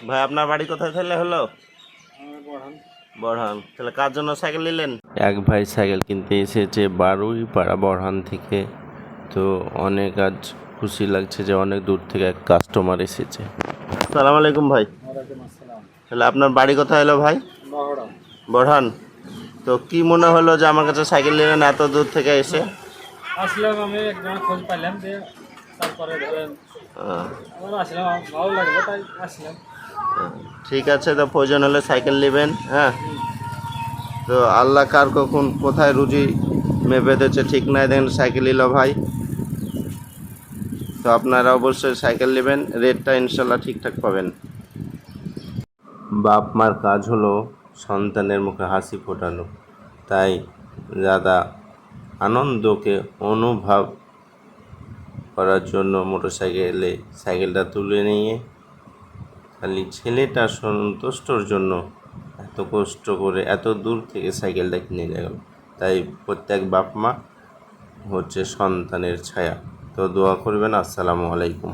ভাই আপনার বাড়ি কোথায় তাহলে হলো? বড়হান। তাহলে কার জন্য সাইকেল নিলেন? এক ভাই সাইকেল কিনতে এসেছে বারুইপাড়া বড়হান থেকে। তো অনেক আজ খুশি লাগছে যে অনেক দূর থেকে এক কাস্টমার এসেছে। আসসালামু আলাইকুম ভাই। তাহলে আপনার বাড়ি কোথায় হলো ভাই? বড়হান। তো কি মনে হলো যে আমার কাছে সাইকেল নিলেন এত দূর থেকে এসে? আসলাম আমি একজন খোঁজ পাইলাম যে তারপরে ধরেন আমার আসলাম ভালো লাগলো তাই আসলাম। ঠিক আছে, তো প্রয়োজন হলে সাইকেল নেবেন। হ্যাঁ, তো আল্লাহ কার কখন কোথায় রুজি মেপে দিচ্ছে ঠিক নাই, দেখেন সাইকেল নিল ভাই। তো আপনারা অবশ্যই সাইকেল নেবেন, রেটটা ইনশাল্লাহ ঠিকঠাক পাবেন। বাপ মার কাজ হলো সন্তানের মুখে হাসি ফোটানো, তাই দাদা আনন্দকে অনুভব করার জন্য সাইকেলটা তুলে নিয়ে খালি ছেলেটা সন্তুষ্টর জন্য এত কষ্ট করে এত দূর থেকে সাইকেলটা কিনে নিয়ে গেল। তাই প্রত্যেক বাপ মা হচ্ছে সন্তানের ছায়া। তো দোয়া করবেন। আসসালামু আলাইকুম।